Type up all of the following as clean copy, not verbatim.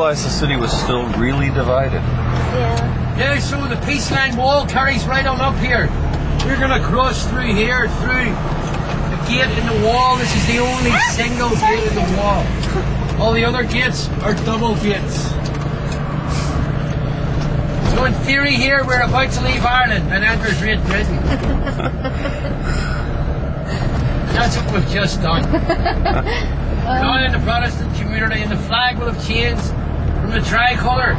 realized the city was still really divided. Yeah, so the peace line wall carries right on up here. We're going to cross through here, through the gate in the wall. This is the only single gate in the wall. All the other gates are double gates. So in theory here, we're about to leave Ireland and enter Great Britain. That's what we've just done. Now in the Protestant community, and the flag will have changed from the tricolour,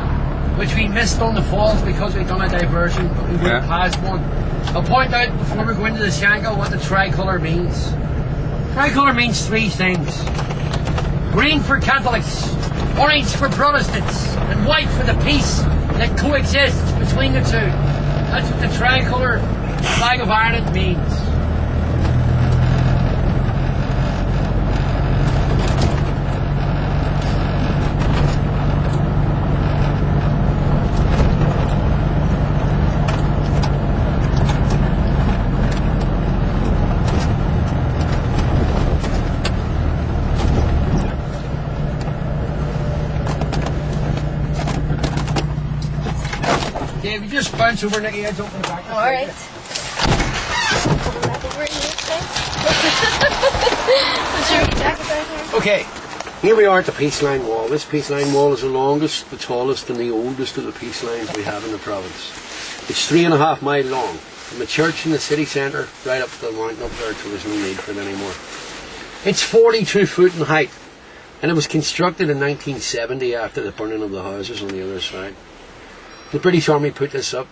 which we missed on the falls because we'd done a diversion, but we went past one. I'll point out before we go into the Shangle what the tricolour means. Tricolour means three things. Green for Catholics, orange for Protestants, and white for the peace that coexists between the two. That's what the tricolour flag of Ireland means. Dave, you just bounce over Nicky, I'd open the back. Oh, alright. Okay, here we are at the peace line wall. This peace line wall is the longest, the tallest and the oldest of the peace lines we have in the province. It's 3.5 miles long, from the church in the city centre right up to the mountain up there till there's no need for it anymore. It's 42 foot in height, and it was constructed in 1970 after the burning of the houses on the other side. The British Army put this up.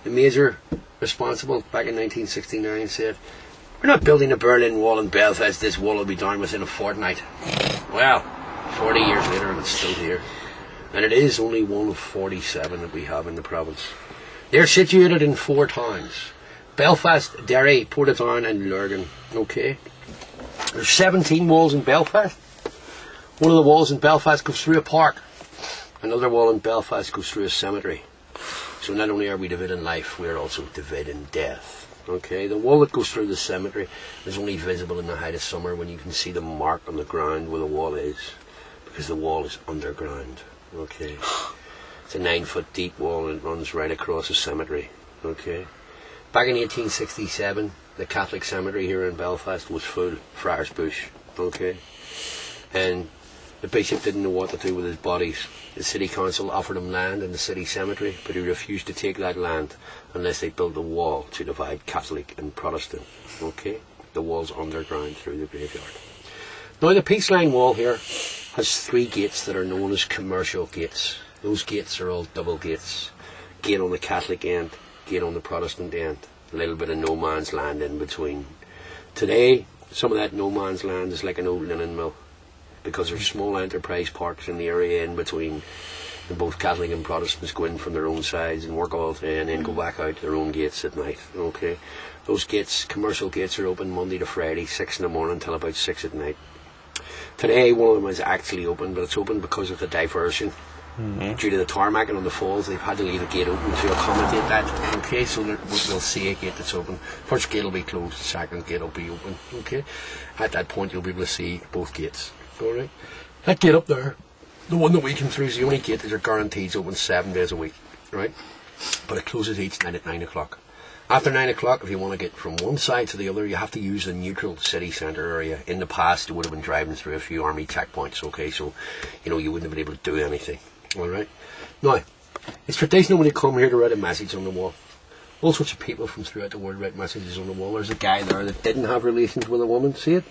The major responsible back in 1969 said, "We're not building a Berlin Wall in Belfast, this wall will be down within a fortnight." Well, 40 years later and it's still here. And it is only one of 47 that we have in the province. They're situated in 4 towns: Belfast, Derry, Portadown and Lurgan. Okay. There's 17 walls in Belfast. One of the walls in Belfast goes through a park. Another wall in Belfast goes through a cemetery. So not only are we dividing life, we are also dividing death. Okay, the wall that goes through the cemetery is only visible in the height of summer when you can see the mark on the ground where the wall is, because the wall is underground. Okay, it's a 9-foot deep wall and it runs right across the cemetery. Okay, back in 1867, the Catholic cemetery here in Belfast was full, Friars Bush. Okay, and the bishop didn't know what to do with his bodies. The city council offered him land in the city cemetery, but he refused to take that land unless they built a wall to divide Catholic and Protestant. Okay? The wall's underground through the graveyard. Now the peace line wall here has 3 gates that are known as commercial gates. Those gates are all double gates. Gate on the Catholic end, gate on the Protestant end. A little bit of no man's land in between. Today, some of that no man's land is like an old linen mill, because there's small enterprise parks in the area in between, and both Catholic and Protestants go in from their own sides and work all day and then go back out their own gates at night. Okay, those gates, commercial gates, are open Monday to Friday, 6 in the morning till about 6 at night. Today one of them is actually open, but it's open because of the diversion. Due to the tarmacking on the falls, they've had to leave a gate open to accommodate that. Okay, so we'll see a gate that's open. First gate will be closed, the second gate will be open. Okay, at that point you'll be able to see both gates. Alright, that gate up there, the one that we came through, is the only gate that are guaranteed open 7 days a week, right? But it closes each night at 9 o'clock. After 9 o'clock, if you want to get from one side to the other, you have to use the neutral city centre area. In the past, you would have been driving through a few army checkpoints, okay, so, you know, you wouldn't have been able to do anything, alright? Now, it's traditional when you come here to write a message on the wall. All sorts of people from throughout the world write messages on the wall. There's a guy there that didn't have relations with a woman, see it?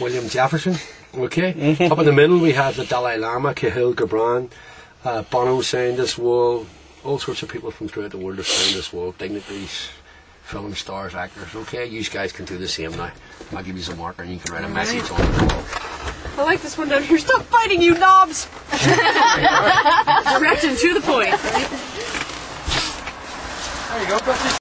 William Jefferson, okay? Up in the middle we have the Dalai Lama, Cahill Gibran, Bono signed this wall. All sorts of people from throughout the world have signed this wall. Dignitaries, film stars, actors, okay? You guys can do the same now. I'll give you some marker and you can write a message on the wall. I like this one down here. Stop fighting, you knobs! Direct and to the point. There you go.